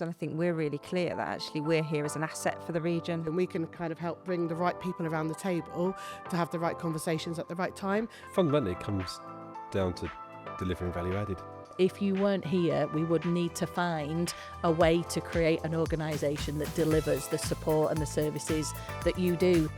And I think we're really clear that actually we're here as an asset for the region. And we can kind of help bring the right people around the table to have the right conversations at the right time. Fundamentally, it comes down to delivering value added. If you weren't here, we would need to find a way to create an organisation that delivers the support and the services that you do.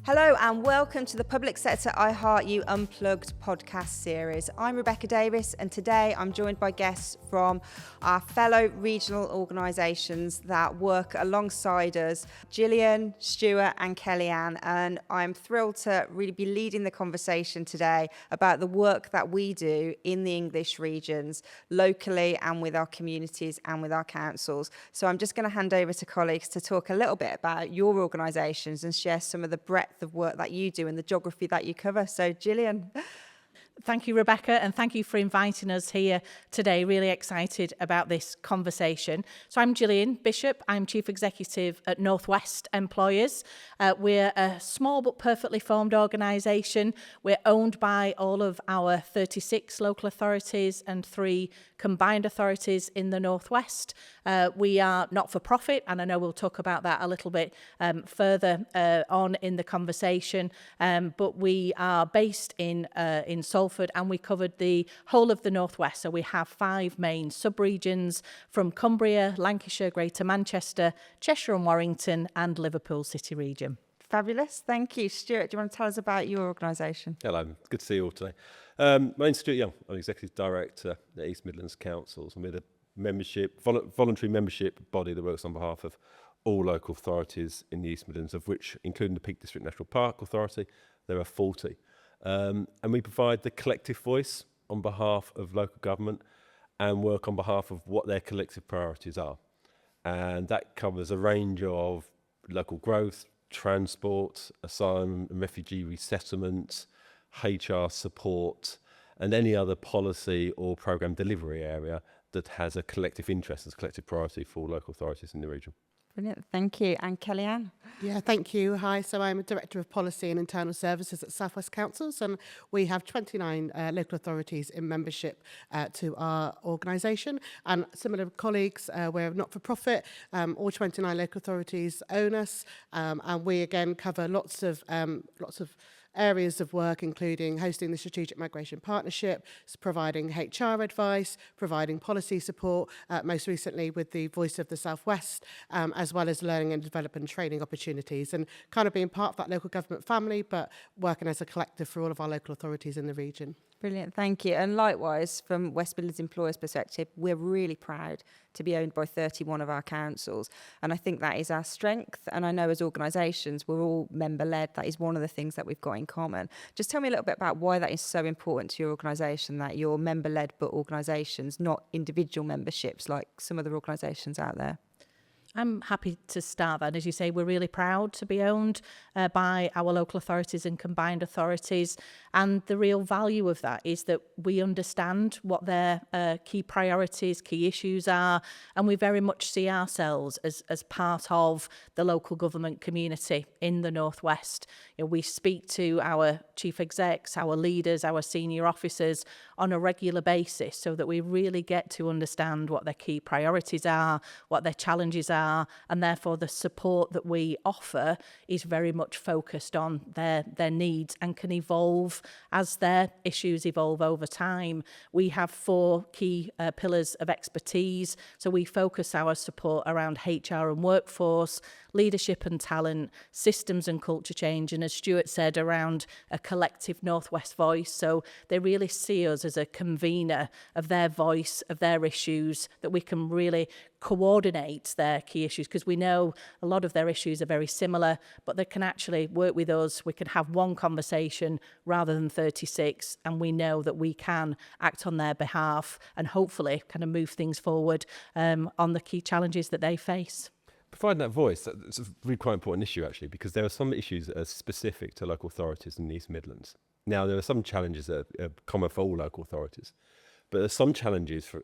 Hello and welcome to the Public Sector I Heart You Unplugged podcast series. I'm Rebecca Davis and today I'm joined by guests from our fellow regional organisations that work alongside us, Gillian, Stuart and Gillian, and I'm thrilled to really be leading the conversation today about the work that we do in the English regions, locally and with our communities and with our councils. So I'm just going to hand over to colleagues to talk a little bit about your organisations and share some of the breadth of work that you do and the geography that you cover. So Gillian. Thank you, Rebecca, and thank you for inviting us here today. Really excited about this conversation. So I'm Gillian Bishop. I'm Chief Executive at North West Employers. We're a small but perfectly formed organisation. We're owned by all of our 36 local authorities and 3 combined authorities in the North West. We are not for profit, and I know we'll talk about that a little bit further on in the conversation. But we are based in Salford, and we covered the whole of the North West. So we have 5 main sub-regions from Cumbria, Lancashire, Greater Manchester, Cheshire and Warrington, and Liverpool City region. Fabulous. Thank you. Stuart, do you want to tell us about your organisation? Hello, good to see you all today. My name's Stuart Young. I'm Executive Director at East Midlands Councils, and we're the voluntary membership body that works on behalf of all local authorities in the East Midlands, of which, including the Peak District National Park Authority, there are 40. And we provide the collective voice on behalf of local government and work on behalf of what their collective priorities are. And that covers a range of local growth, transport, asylum and refugee resettlement, HR support, and any other policy or programme delivery area that has a collective interest as a collective priority for local authorities in the region. Brilliant. Thank you. And Gillian? Yeah, thank you. Hi, so I'm a Director of Policy and Internal Services at South West Councils, and we have 29 local authorities in membership to our organisation. And similar colleagues, we're not-for-profit, all 29 local authorities own us, and we again cover lots of areas of work, including hosting the Strategic Migration Partnership, providing HR advice, providing policy support, most recently with the Voice of the South West, as well as learning and development training opportunities, and kind of being part of that local government family, but working as a collective for all of our local authorities in the region. Brilliant, thank you. And likewise, from West Midlands Employers' perspective, we're really proud to be owned by 31 of our councils. And I think that is our strength. And I know as organisations, we're all member-led. That is one of the things that we've got in common. Just tell me a little bit about why that is so important to your organisation, that you're member-led but organisations, not individual memberships like some other organisations out there. I'm happy to start that. As you say, we're really proud to be owned by our local authorities and combined authorities. And the real value of that is that we understand what their key priorities, key issues are, and we very much see ourselves as part of the local government community in the North West. You know, we speak to our chief execs, our leaders, our senior officers on a regular basis so that we really get to understand what their key priorities are, what their challenges are, and therefore the support that we offer is very much focused on their needs and can evolve as their issues evolve over time. We have 4 key pillars of expertise, so we focus our support around HR and workforce, leadership and talent, systems and culture change, and as Stuart said, around a collective North West voice. So they really see us as a convener of their voice, of their issues, that we can really coordinate their key issues, because we know a lot of their issues are very similar, but they can actually work with us. We can have one conversation rather than 36, and we know that we can act on their behalf and hopefully kind of move things forward on the key challenges that they face. Providing that voice, that's a really quite important issue actually, because there are some issues that are specific to local authorities in the East Midlands. Now, there are some challenges that are common for all local authorities, But there's some challenges for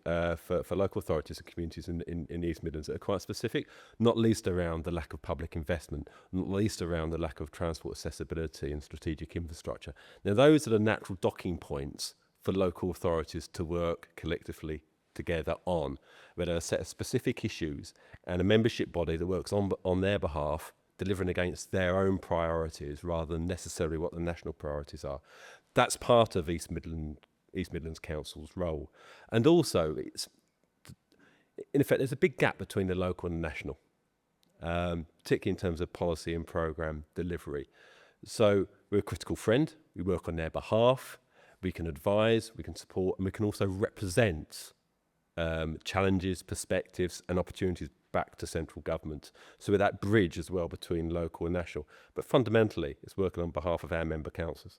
local authorities and communities in the East Midlands that are quite specific, not least around the lack of public investment, not least around the lack of transport accessibility and strategic infrastructure. Now, those are the natural docking points for local authorities to work collectively together on, where there are a set of specific issues and a membership body that works on their behalf, delivering against their own priorities rather than necessarily what the national priorities are. That's part of East Midlands Council's role. And also, it's, in effect, there's a big gap between the local and the national, particularly in terms of policy and programme delivery. So we're a critical friend, we work on their behalf, we can advise, we can support, and we can also represent challenges, perspectives and opportunities back to central government. So with that bridge as well between local and national. But fundamentally, it's working on behalf of our member councils.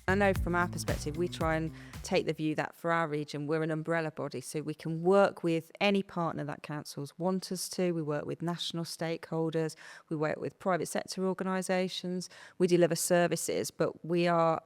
I know from our perspective, we try and take the view that for our region, we're an umbrella body, so we can work with any partner that councils want us to. We work with national stakeholders, we work with private sector organisations, we deliver services, but we are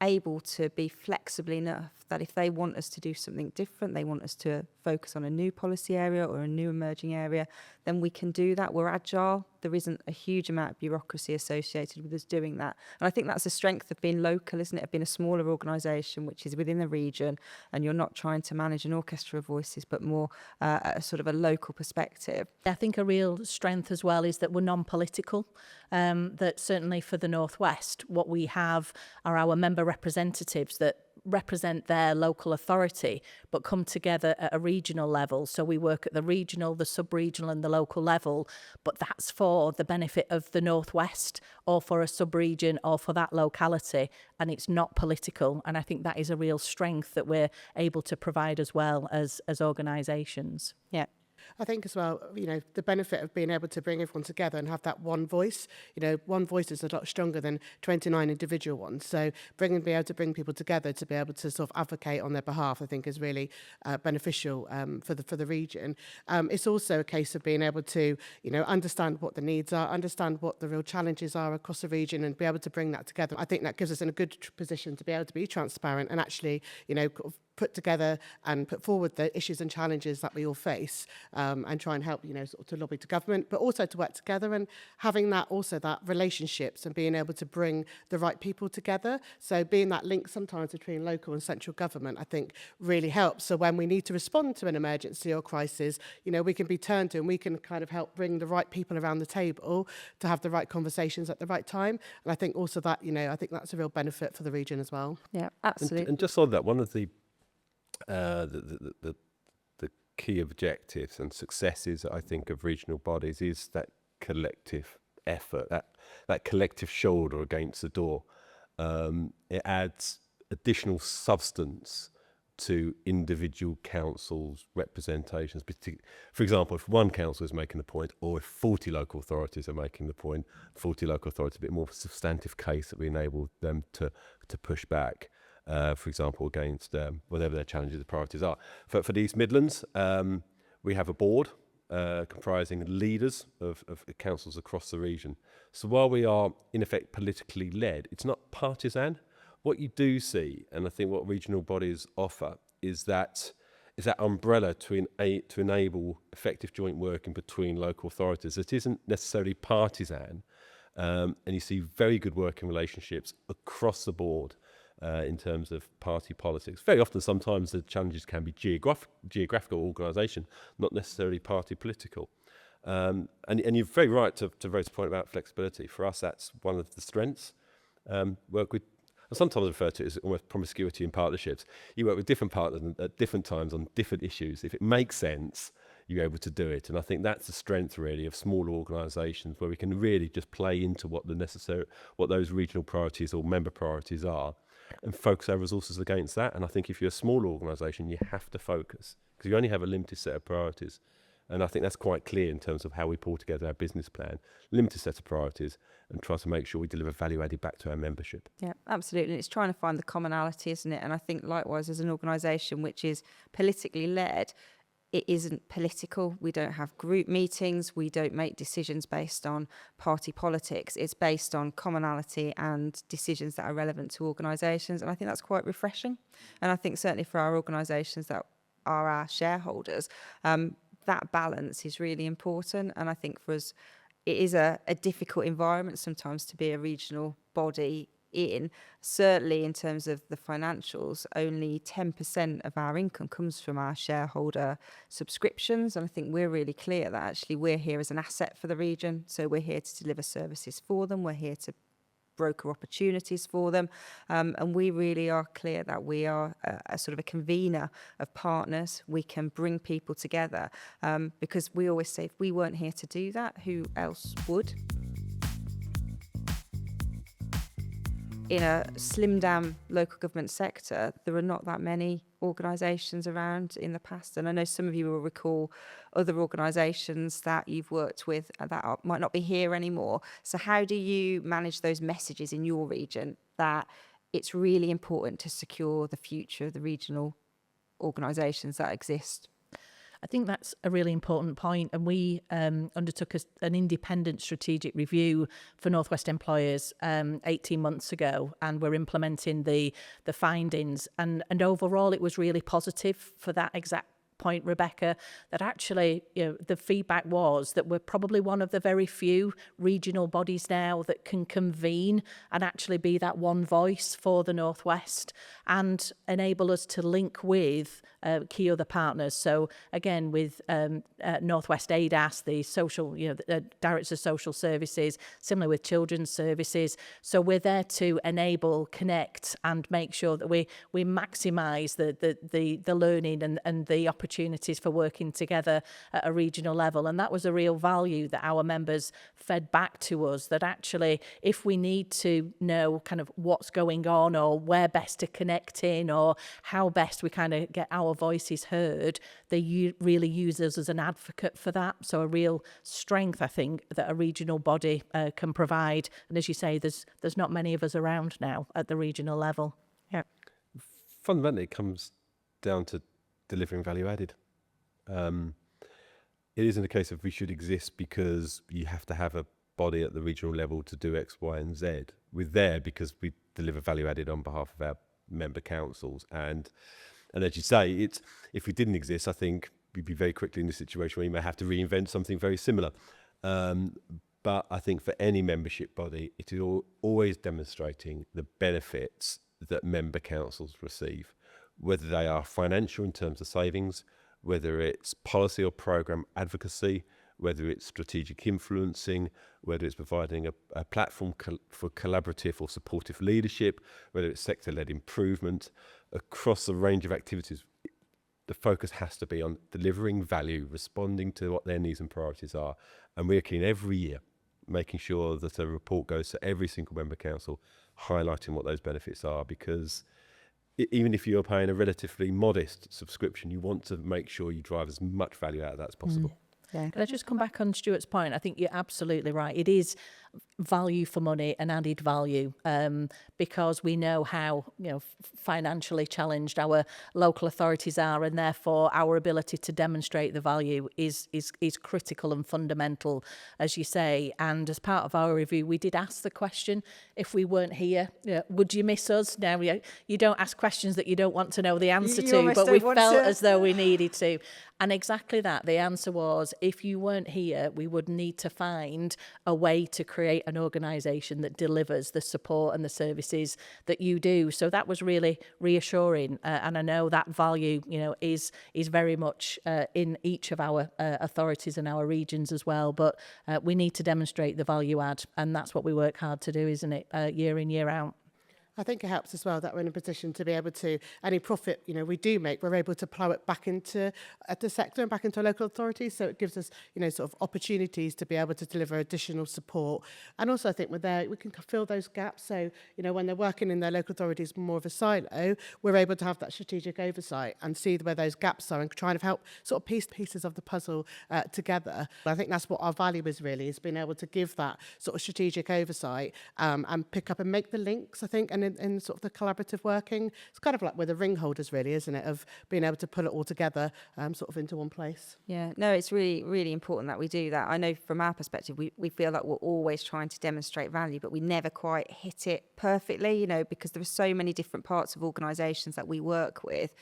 able to be flexible enough that if they want us to do something different, they want us to focus on a new policy area or a new emerging area, then we can do that. We're agile. There isn't a huge amount of bureaucracy associated with us doing that. And I think that's the strength of being local, isn't it? Of being a smaller organisation, which is within the region, and you're not trying to manage an orchestra of voices, but more a sort of a local perspective. I think a real strength as well is that we're non-political, that certainly for the North West, what we have are our member representatives that represent their local authority but come together at a regional level. So we work at the regional, the sub-regional and the local level, but that's for the benefit of the North West or for a sub-region or for that locality, and it's not political. And I think that is a real strength that we're able to provide as well as organisations. Yeah. I think as well, you know, the benefit of being able to bring everyone together and have that one voice, you know, one voice is a lot stronger than 29 individual ones. So being able to bring people together to be able to sort of advocate on their behalf, I think is really beneficial for the region. It's also a case of being able to, you know, understand what the needs are, understand what the real challenges are across the region and be able to bring that together. I think that gives us in a good position to be able to be transparent and actually, you know, put together and put forward the issues and challenges that we all face, and try and help, you know, sort of to lobby to government, but also to work together and having that also that relationships and being able to bring the right people together. So being that link sometimes between local and central government, I think really helps. So when we need to respond to an emergency or crisis, you know, we can be turned to and we can kind of help bring the right people around the table to have the right conversations at the right time. And I think also that, you know, I think that's a real benefit for the region as well. Yeah, absolutely. And just on that, one of the key objectives and successes, I think, of regional bodies is that collective effort, that collective shoulder against the door. It adds additional substance to individual councils' representations. For example, if one council is making the point, or if 40 local authorities are making the point, 40 local authorities, a bit more substantive case that we enable them to push back. For example, against whatever their challenges and priorities are. For the East Midlands, we have a board comprising leaders of councils across the region. So while we are, in effect, politically led, it's not partisan. What you do see, and I think what regional bodies offer, is that umbrella to enable effective joint working between local authorities. It isn't necessarily partisan, and you see very good working relationships across the board. In terms of party politics. Very often, sometimes the challenges can be geographical organisation, not necessarily party political. And you're very right to Rose's point about flexibility. For us, that's one of the strengths. Work with, I sometimes refer to it as almost promiscuity in partnerships. You work with different partners at different times on different issues. If it makes sense, you're able to do it. And I think that's the strength, really, of smaller organisations where we can really just play into what those regional priorities or member priorities are, and focus our resources against that. And I think if you're a smaller organisation, you have to focus because you only have a limited set of priorities. And I think that's quite clear in terms of how we pull together our business plan, limited set of priorities, and try to make sure we deliver value added back to our membership. Yeah, absolutely. And it's trying to find the commonality, isn't it? And I think likewise, as an organisation which is politically led, it isn't political. We don't have group meetings. We don't make decisions based on party politics. It's based on commonality and decisions that are relevant to organisations. And I think that's quite refreshing. And I think certainly for our organisations that are our shareholders, that balance is really important. And I think for us, it is a difficult environment sometimes to be a regional body in. Certainly in terms of the financials, only 10% of our income comes from our shareholder subscriptions, and I think we're really clear that actually we're here as an asset for the region. So we're here to deliver services for them, we're here to broker opportunities for them, and we really are clear that we are a sort of a convener of partners. We can bring people together, because we always say if we weren't here to do that, who else would? In a slimmed down local government sector, there are not that many organisations around in the past. And I know some of you will recall other organisations that you've worked with that might not be here anymore. So how do you manage those messages in your region that it's really important to secure the future of the regional organisations that exist? I think that's a really important point, and we undertook an independent strategic review for North West employers 18 months ago, and we're implementing the findings, and overall it was really positive for that exact point, Rebecca, that actually, you know, the feedback was that we're probably one of the very few regional bodies now that can convene and actually be that one voice for the North West and enable us to link with key other partners. So again, with North West ADAS, the social, the Directors of Social Services, similar with Children's Services. So we're there to enable, connect, and make sure that we maximise the learning and the opportunities for working together at a regional level. And that was a real value that our members fed back to us, that actually if we need to know kind of what's going on or where best to connect in or how best we kind of get our voices heard, they really use us as an advocate for that. So a real strength, I think, that a regional body can provide. And as you say, there's not many of us around now at the regional level. Yeah. Fundamentally, it comes down to delivering value added. It isn't a case of we should exist because you have to have a body at the regional level to do X, Y, and Z. We're there because we deliver value added on behalf of our member councils. And as you say, it's if we didn't exist, I think we'd be very quickly in a situation where you may have to reinvent something very similar. But I think for any membership body, it is always demonstrating the benefits that member councils receive, whether they are financial in terms of savings, whether it's policy or programme advocacy, whether it's strategic influencing, whether it's providing a platform for collaborative or supportive leadership, whether it's sector-led improvement. Across a range of activities, the focus has to be on delivering value, responding to what their needs and priorities are. And we're keen every year, making sure that a report goes to every single member council, highlighting what those benefits are, because even if you're paying a relatively modest subscription, you want to make sure you drive as much value out of that as possible. Yeah. Can I just come back on Stuart's point? I think you're absolutely right. It is value for money and added value, because we know how financially challenged our local authorities are, and therefore our ability to demonstrate the value is critical and fundamental, as you say. And as part of our review, we did ask the question: if we weren't here, would you miss us? Now, you don't ask questions that you don't want to know the answer to, but we felt as though we needed to. And exactly that. The answer was, if you weren't here, we would need to find a way to create an organisation that delivers the support and the services that you do. So that was really reassuring. And I know that value, is very much in each of our authorities and our regions as well. But we need to demonstrate the value add. And that's what we work hard to do, isn't it? Year in, year out. I think it helps as well that we're in a position to be able to, any profit, we do make, we're able to plough it back into the sector and back into local authorities. So it gives us, sort of opportunities to be able to deliver additional support. And also I think we're there, we can fill those gaps. So, when they're working in their local authorities more of a silo, we're able to have that strategic oversight and see where those gaps are and try and help sort of piece pieces of the puzzle together. I think that's what our value is really, is being able to give that sort of strategic oversight and pick up and make the links, I think, and in sort of the collaborative working. It's kind of like we're the ring holders, really, isn't it, of being able to pull it all together sort of into one place. Yeah, no, it's really, really important that we do that. I know from our perspective, we feel like we're always trying to demonstrate value, but we never quite hit it perfectly, you know, because there are so many different parts of organisations that we work with.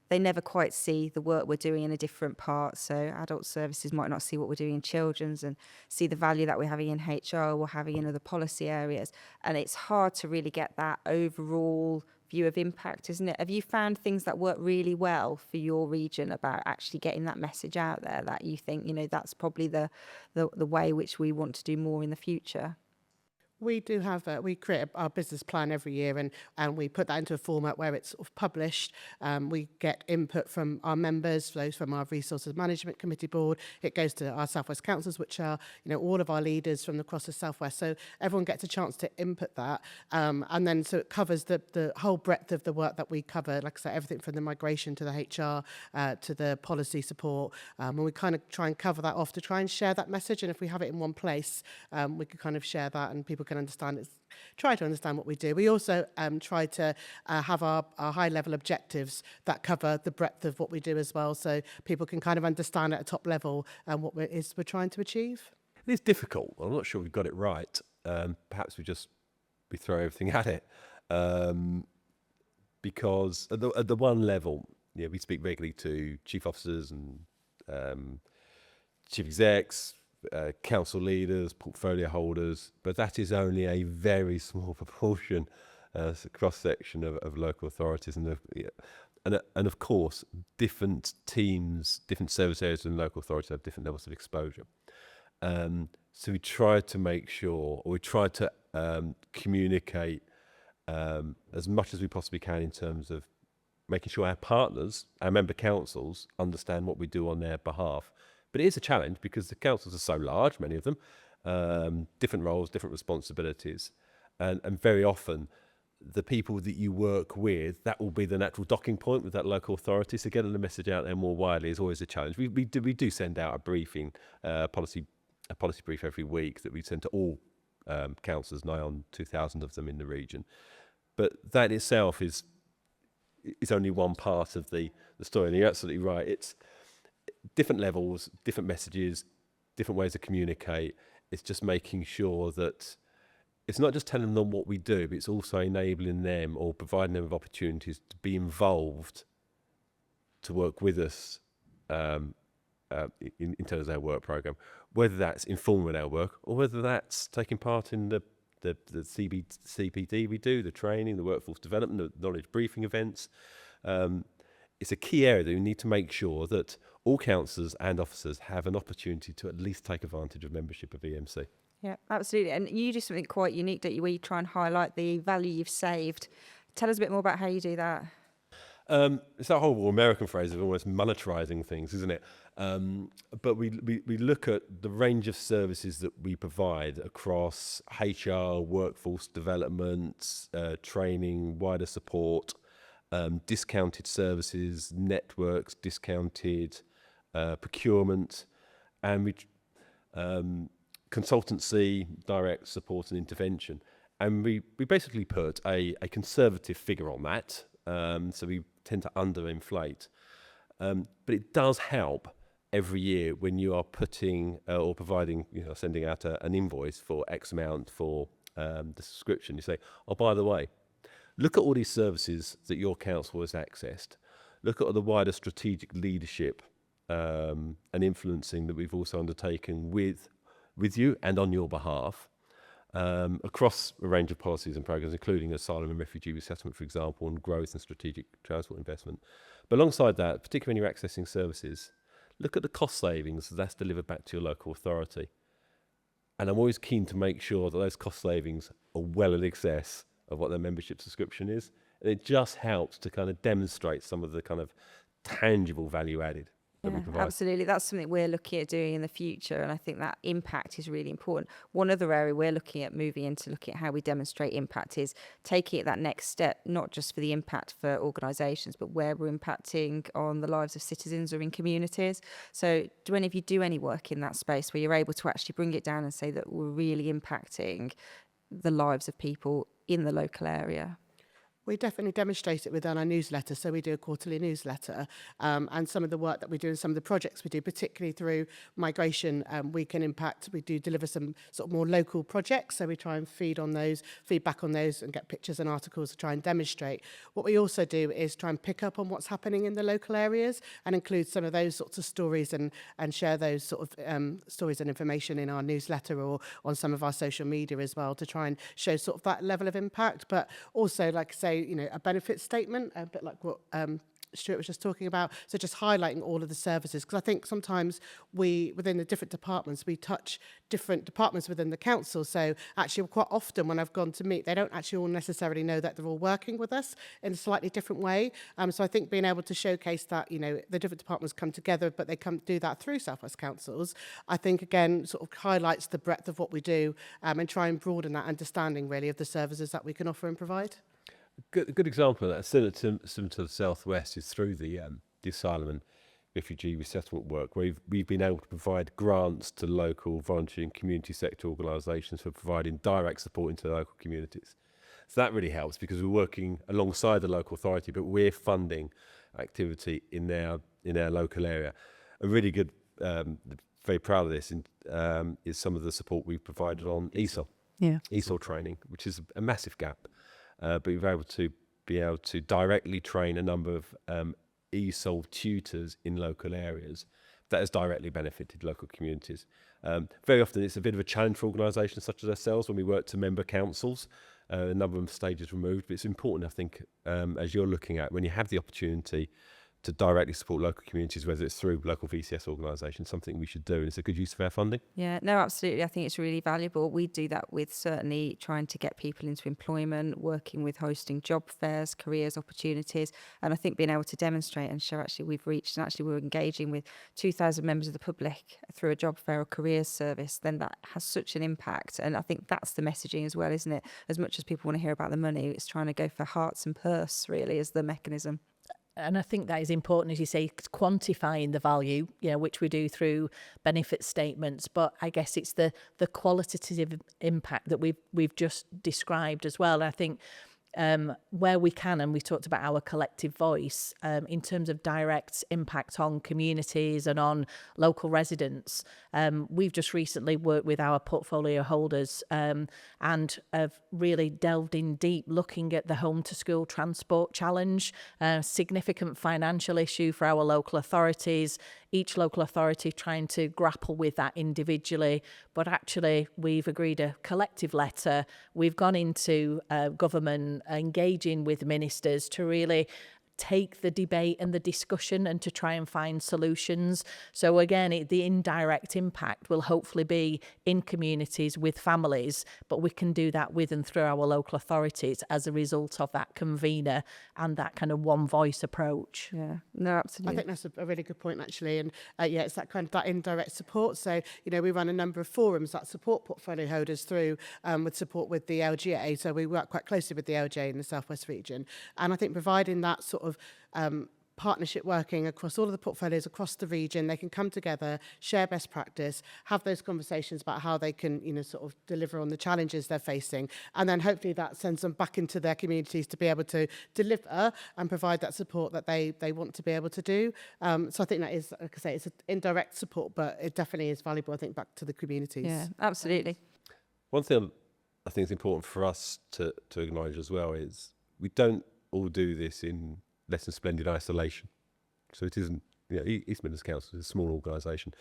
They never quite see the work we're doing in a different part. So adult services might not see what we're doing in children's and see the value that we're having in HR, we're having in other policy areas. And it's hard to really get that overall view of impact, isn't it? Have you found things that work really well for your region about actually getting that message out there that you think, you know, that's probably the way which we want to do more in the future? We do have, we create our business plan every year and we put that into a format where it's sort of published. We get input from our members, those from our Resources Management Committee Board. It goes to our South West Councils, which are, you know, all of our leaders from across the South West. So everyone gets a chance to input that. And then so it covers the whole breadth of the work that we cover, like I say, everything from the migration to the HR, to the policy support. And we kind of try and cover that off to try and share that message. And if we have it in one place, we can kind of share that and people can understand it, try to understand what we do. We also try to have our high-level objectives that cover the breadth of what we do as well, so people can kind of understand at a top level what we're trying to achieve. It is difficult. I'm not sure we've got it right. Perhaps we throw everything at it, because at the one level, yeah, we speak regularly to chief officers and chief execs, council leaders, portfolio holders, but that is only a very small proportion, cross-section of local authorities, and of course, different teams, different service areas in local authorities have different levels of exposure. So we try to make sure, or we try to communicate as much as we possibly can in terms of making sure our partners, our member councils, understand what we do on their behalf. But it is a challenge because the councils are so large, many of them, different roles, different responsibilities. And very often, the people that you work with, that will be the natural docking point with that local authority. So getting the message out there more widely is always a challenge. We do send out a briefing, policy brief every week that we send to all councils, nigh on 2,000 of them in the region. But that itself is only one part of the story. And you're absolutely right. It's different levels, different messages, different ways to communicate. It's just making sure that it's not just telling them what we do, but it's also enabling them or providing them with opportunities to be involved, to work with us in terms of our work programme, whether that's informing our work or whether that's taking part in the CPD we do, the training, the workforce development, the knowledge briefing events. It's a key area that we need to make sure that all councillors and officers have an opportunity to at least take advantage of membership of EMC. Yeah, absolutely. And you do something quite unique, don't you, where you try and highlight the value you've saved. Tell us a bit more about how you do that. It's that horrible American phrase of almost monetarising things, isn't it? But we look at the range of services that we provide across HR, workforce development, training, wider support, discounted services, networks, discounted procurement, and we consultancy, direct support and intervention. And we basically put a conservative figure on that, so we tend to underinflate. But it does help every year when you are putting or providing, sending out an invoice for X amount for the subscription. You say, oh, by the way, look at all these services that your council has accessed. Look at all the wider strategic leadership and influencing that we've also undertaken with you and on your behalf across a range of policies and programmes, including asylum and refugee resettlement, for example, and growth and strategic transport investment. But alongside that, particularly when you're accessing services, look at the cost savings that's delivered back to your local authority. And I'm always keen to make sure that those cost savings are well in excess of what their membership subscription is. And it just helps to kind of demonstrate some of the kind of tangible value added that we provide. Absolutely. That's something we're looking at doing in the future. And I think that impact is really important. One other area we're looking at moving into looking at how we demonstrate impact is taking it that next step, not just for the impact for organisations, but where we're impacting on the lives of citizens or in communities. So do any of you do any work in that space where you're able to actually bring it down and say that we're really impacting the lives of people in the local area? We definitely demonstrate it within our newsletter. So we do a quarterly newsletter, and some of the work that we do and some of the projects we do, particularly through migration, we can impact. We do deliver some sort of more local projects. So we try and feedback on those and get pictures and articles to try and demonstrate. What we also do is try and pick up on what's happening in the local areas and include some of those sorts of stories and share those sort of stories and information in our newsletter or on some of our social media as well to try and show sort of that level of impact. But also, like I say, a benefit statement, a bit like what Stuart was just talking about. So just highlighting all of the services, because I think sometimes within the different departments, we touch different departments within the council. So actually quite often when I've gone to meet, they don't actually all necessarily know that they're all working with us in a slightly different way. So I think being able to showcase that, the different departments come together, but they do that through South West Councils, I think again sort of highlights the breadth of what we do, and try and broaden that understanding really of the services that we can offer and provide. A good example of that, similar to the Southwest, is through the asylum and refugee resettlement work, where we've been able to provide grants to local voluntary and community sector organisations for providing direct support into local communities. So that really helps because we're working alongside the local authority, but we're funding activity in our local area. A really good, very proud of this, is some of the support we've provided on ESOL training, which is a massive gap. But we've been able to directly train a number of ESOL tutors in local areas that has directly benefited local communities. Very often it's a bit of a challenge for organisations such as ourselves when we work to member councils, a number of stages removed, but it's important, I think, as you're looking at, when you have the opportunity to directly support local communities, whether it's through local VCS organisations, something we should do, and it's a good use of our funding. Yeah, no, absolutely. I think it's really valuable. We do that with certainly trying to get people into employment, working with hosting job fairs, careers opportunities, and I think being able to demonstrate and show actually we've reached, and actually we're engaging with 2,000 members of the public through a job fair or careers service, then that has such an impact. And I think that's the messaging as well, isn't it? As much as people want to hear about the money, it's trying to go for hearts and purse really as the mechanism. And I think that is important, as you say, quantifying the value, which we do through benefit statements. But I guess it's the qualitative impact that we've just described as well. And I think where we can, and we talked about our collective voice, in terms of direct impact on communities and on local residents, we've just recently worked with our portfolio holders and have really delved in deep looking at the home to school transport challenge, significant financial issue for our local authorities, each local authority trying to grapple with that individually. But actually, we've agreed a collective letter. We've gone into government, engaging with ministers to really take the debate and the discussion and to try and find solutions. So again, the indirect impact will hopefully be in communities with families, but we can do that with and through our local authorities as a result of that convener and that kind of one voice approach. Yeah, no, absolutely. I think that's a really good point actually, and it's that kind of that indirect support. So we run a number of forums that support portfolio holders through with support with the LGA. So we work quite closely with the LGA in the South West region, and I think providing that sort of partnership working across all of the portfolios across the region, they can come together, share best practice, have those conversations about how they can sort of deliver on the challenges they're facing, and then hopefully that sends them back into their communities to be able to deliver and provide that support that they want to be able to do. So I think that is, like I say, it's an indirect support, but it definitely is valuable, I think, back to the communities. Yeah, absolutely. One thing I think is important for us to acknowledge as well is we don't all do this in less than splendid isolation. So it isn't, East Midlands Council is a small organisation.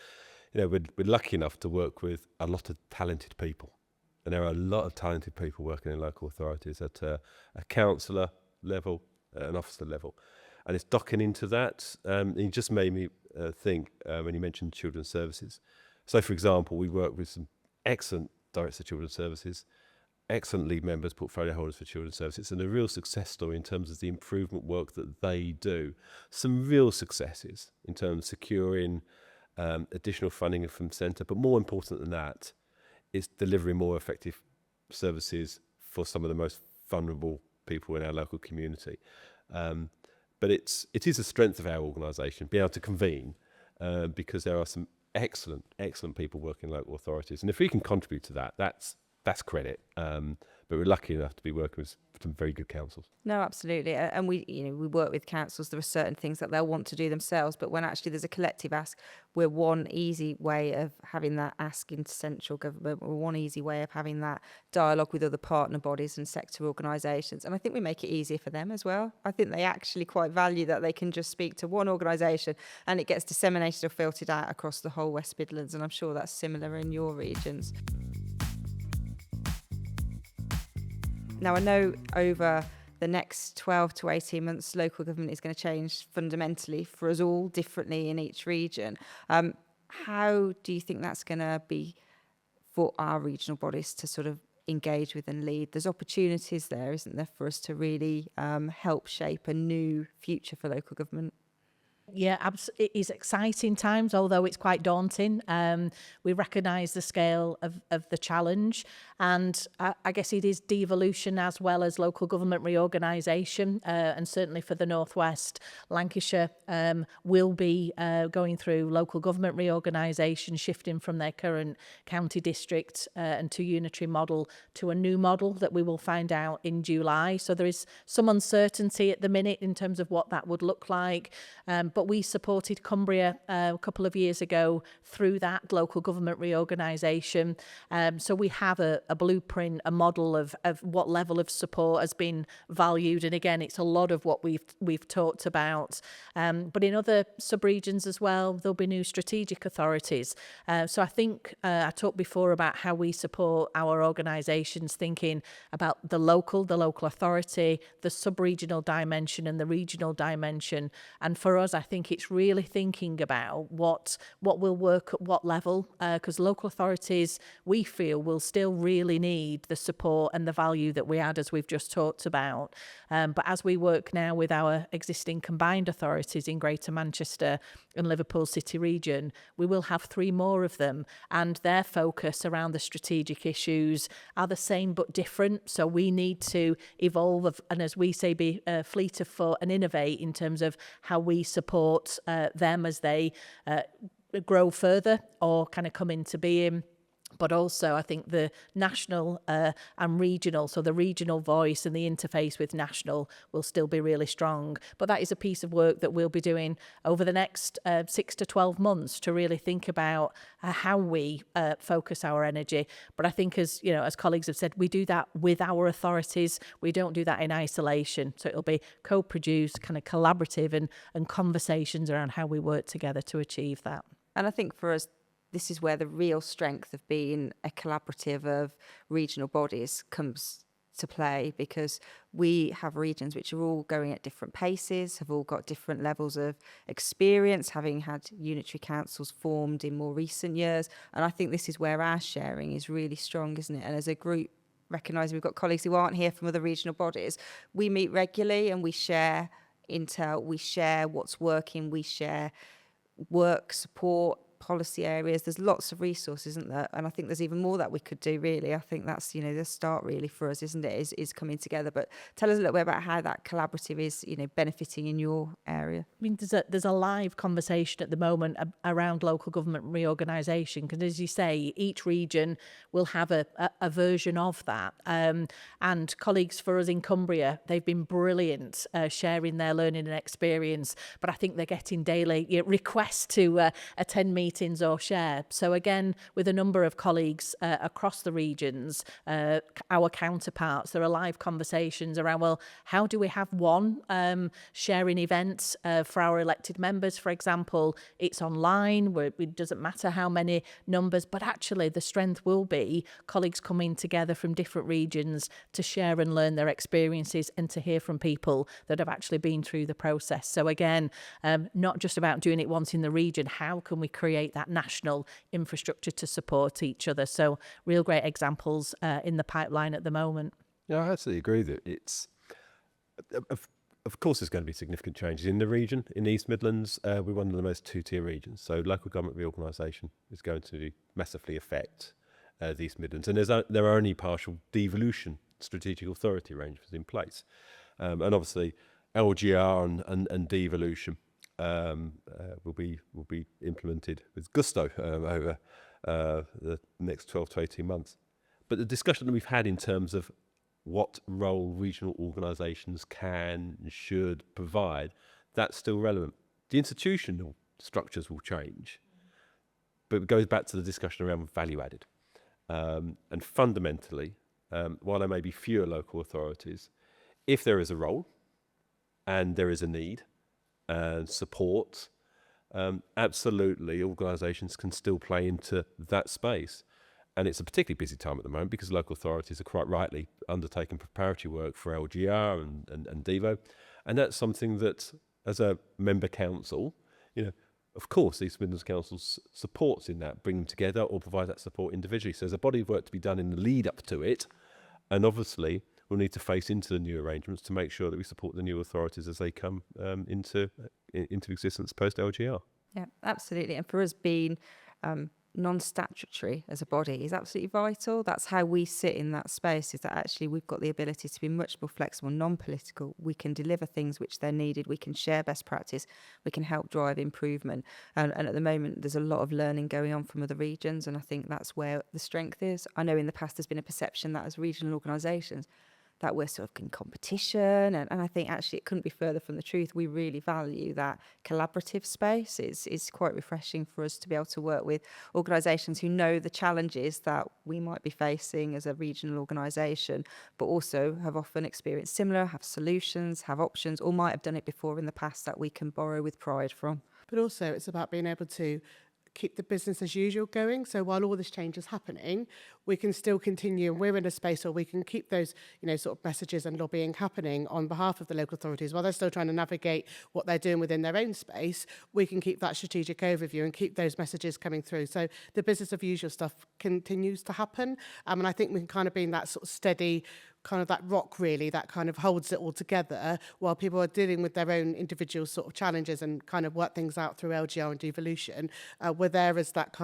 We're lucky enough to work with a lot of talented people. And there are a lot of talented people working in local authorities at a councillor level, an officer level. And it's docking into that. It just made me think when you mentioned children's services. So, for example, we work with some excellent directors of children's services, excellent lead members, portfolio holders for children's services, and a real success story in terms of the improvement work that they do. Some real successes in terms of securing additional funding from centre, but more important than that is delivering more effective services for some of the most vulnerable people in our local community. But it is a strength of our organisation, being able to convene, because there are some excellent people working in local authorities. And if we can contribute to that, that's credit. But we're lucky enough to be working with some very good councils. No, absolutely. And we work with councils. There are certain things that they'll want to do themselves, but when actually there's a collective ask, we're one easy way of having that ask into central government. We're one easy way of having that dialogue with other partner bodies and sector organisations. And I think we make it easier for them as well. I think they actually quite value that they can just speak to one organisation and it gets disseminated or filtered out across the whole West Midlands. And I'm sure that's similar in your regions. Now, I know over the next 12 to 18 months, local government is going to change fundamentally for us all differently in each region. How do you think that's going to be for our regional bodies to sort of engage with and lead? There's opportunities there, isn't there, for us to really help shape a new future for local government? Yeah, it is exciting times, although it's quite daunting. We recognise the scale of the challenge, and I guess it is devolution as well as local government reorganisation, and certainly for the North West, Lancashire will be going through local government reorganisation, shifting from their current county district and to unitary model to a new model that we will find out in July. So there is some uncertainty at the minute in terms of what that would look like, but we supported Cumbria a couple of years ago through that local government reorganisation. So we have a blueprint, a model of what level of support has been valued. And again, it's a lot of what we've talked about. But in other sub-regions as well, there'll be new strategic authorities. So I think I talked before about how we support our organisations thinking about the local authority, the sub-regional dimension and the regional dimension. And for us, I think it's really thinking about what will work at what level, because local authorities, we feel, will still really need the support and the value that we add, as we've just talked about. But as we work now with our existing combined authorities in Greater Manchester and Liverpool City region, we will have 3 more of them, and their focus around the strategic issues are the same but different. So we need to evolve and, as we say, be fleet of foot and innovate in terms of how we support them as they grow further or kind of come into being. But also, I think the national and regional, so the regional voice and the interface with national will still be really strong. But that is a piece of work that we'll be doing over the next 6 to 12 months to really think about how we focus our energy. But I think, as you know, as colleagues have said, we do that with our authorities. We don't do that in isolation. So it'll be co-produced, kind of collaborative and conversations around how we work together to achieve that. And I think for us, this is where the real strength of being a collaborative of regional bodies comes to play, because we have regions which are all going at different paces, have all got different levels of experience, having had unitary councils formed in more recent years. And I think this is where our sharing is really strong, isn't it? And as a group, recognising we've got colleagues who aren't here from other regional bodies, we meet regularly and we share intel, we share what's working, we share work, support, policy areas. There's lots of resources, isn't there? And I think there's even more that we could do, really. I think that's, the start really for us, isn't it, is coming together. But tell us a little bit about how that collaborative is, benefiting in your area. I mean, there's a live conversation at the moment around local government reorganisation, because, as you say, each region will have a version of that. And colleagues for us in Cumbria, they've been brilliant sharing their learning and experience, but I think they're getting daily requests to attend meetings or share. So again, with a number of colleagues across the regions, our counterparts, there are live conversations around, well, how do we have one sharing events for our elected members, for example? It's online, where it doesn't matter how many numbers, but actually the strength will be colleagues coming together from different regions to share and learn their experiences and to hear from people that have actually been through the process. So again, not just about doing it once in the region, how can we create that national infrastructure to support each other? So real great examples in the pipeline at the moment. Yeah, I absolutely agree that it's, of course, there's going to be significant changes in the region. In the East Midlands, we're one of the most two-tier regions. So local government reorganisation is going to massively affect the East Midlands. And there are only partial devolution strategic authority arrangements in place. And obviously, LGR and devolution will be implemented with gusto over the next 12 to 18 months. But the discussion that we've had in terms of what role regional organisations can and should provide, that's still relevant. The institutional structures will change, but it goes back to the discussion around value added. And fundamentally, while there may be fewer local authorities, if there is a role and there is a need and support, absolutely organisations can still play into that space. And it's a particularly busy time at the moment because local authorities are quite rightly undertaking preparatory work for LGR and DEVO. And that's something that, as a member council, of course, East Midlands Council supports in that, bring them together or provide that support individually. So there's a body of work to be done in the lead up to it. And obviously, we'll need to face into the new arrangements to make sure that we support the new authorities as they come into existence post-LGR. Yeah, absolutely. And for us being non-statutory as a body is absolutely vital. That's how we sit in that space, is that actually we've got the ability to be much more flexible, non-political. We can deliver things which they're needed. We can share best practice. We can help drive improvement. And at the moment, there's a lot of learning going on from other regions. And I think that's where the strength is. I know in the past there's been a perception that as regional organisations, that we're sort of in competition. And I think actually it couldn't be further from the truth. We really value that collaborative space. It's quite refreshing for us to be able to work with organisations who know the challenges that we might be facing as a regional organisation, but also have often experienced similar, have solutions, have options, or might have done it before in the past that we can borrow with pride from. But also it's about being able to keep the business as usual going. So while all this change is happening, we can still continue, and we're in a space where we can keep those, sort of messages and lobbying happening on behalf of the local authorities. While they're still trying to navigate what they're doing within their own space, we can keep that strategic overview and keep those messages coming through. So the business of usual stuff continues to happen. And I think we can kind of be in that sort of steady, kind of that rock really that kind of holds it all together while people are dealing with their own individual sort of challenges and kind of work things out through LGR and devolution. We're there as that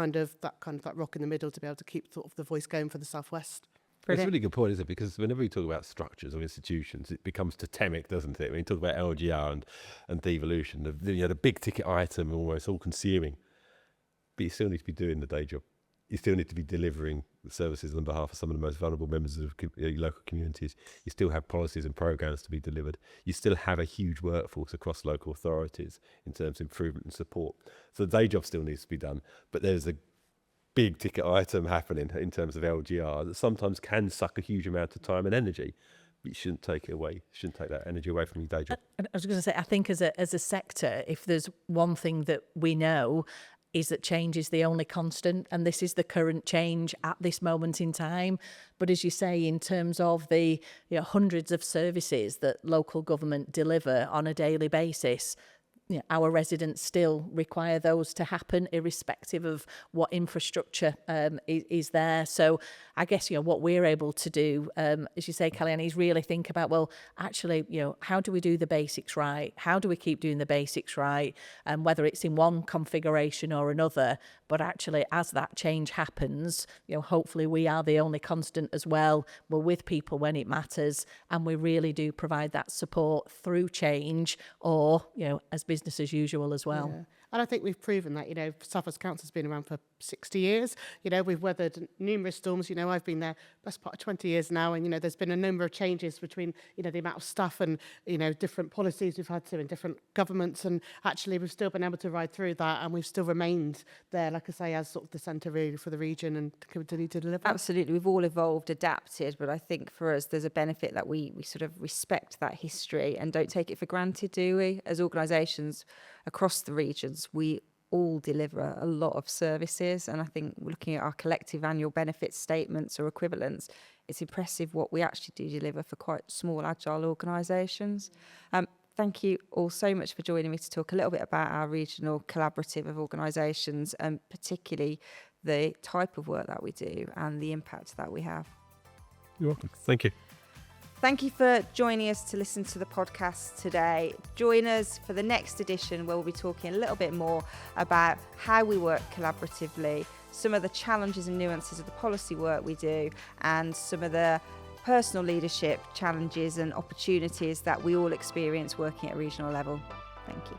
rock in the middle to be able to keep sort of the voice going for the Southwest. It's a really good point, isn't it? Because whenever we talk about structures or institutions, it becomes totemic, doesn't it? When you talk about LGR and devolution, the big ticket item, almost all consuming, but you still need to be doing the day job. You still need to be delivering the services on behalf of some of the most vulnerable members of local communities. You still have policies and programs to be delivered. You still have a huge workforce across local authorities in terms of improvement and support. So the day job still needs to be done, but there's a big ticket item happening in terms of LGR that sometimes can suck a huge amount of time and energy. But you shouldn't take it away. You shouldn't take that energy away from your day job. I was going to say, I think as a sector, if there's one thing that we know, is that change is the only constant, and this is the current change at this moment in time. But as you say, in terms of the hundreds of services that local government deliver on a daily basis, our residents still require those to happen, irrespective of what infrastructure is there. So I guess what we're able to do, as you say, Gillian, is really think about, well, actually, how do we do the basics right? How do we keep doing the basics right? And whether it's in one configuration or another, but actually, as that change happens, hopefully we are the only constant as well. We're with people when it matters, and we really do provide that support through change, or as business as usual as well. Yeah. And I think we've proven that, Southwest Council's been around for 60 years. We've weathered numerous storms. I've been there best part of 20 years now. And, there's been a number of changes between, the amount of staff and, different policies we've had to in different governments. And actually, we've still been able to ride through that. And we've still remained there, like I say, as sort of the centre really for the region and to continue to deliver. Absolutely. We've all evolved, adapted. But I think for us, there's a benefit that we sort of respect that history and don't take it for granted, do we? As organisations across the regions, we all deliver a lot of services, and I think looking at our collective annual benefits statements or equivalents, it's impressive what we actually do deliver for quite small, agile organisations. Thank you all so much for joining me to talk a little bit about our regional collaborative of organisations, and particularly the type of work that we do and the impact that we have. You're welcome. Thank you. Thank you for joining us to listen to the podcast today. Join us for the next edition, where we'll be talking a little bit more about how we work collaboratively, some of the challenges and nuances of the policy work we do, and some of the personal leadership challenges and opportunities that we all experience working at a regional level. Thank you.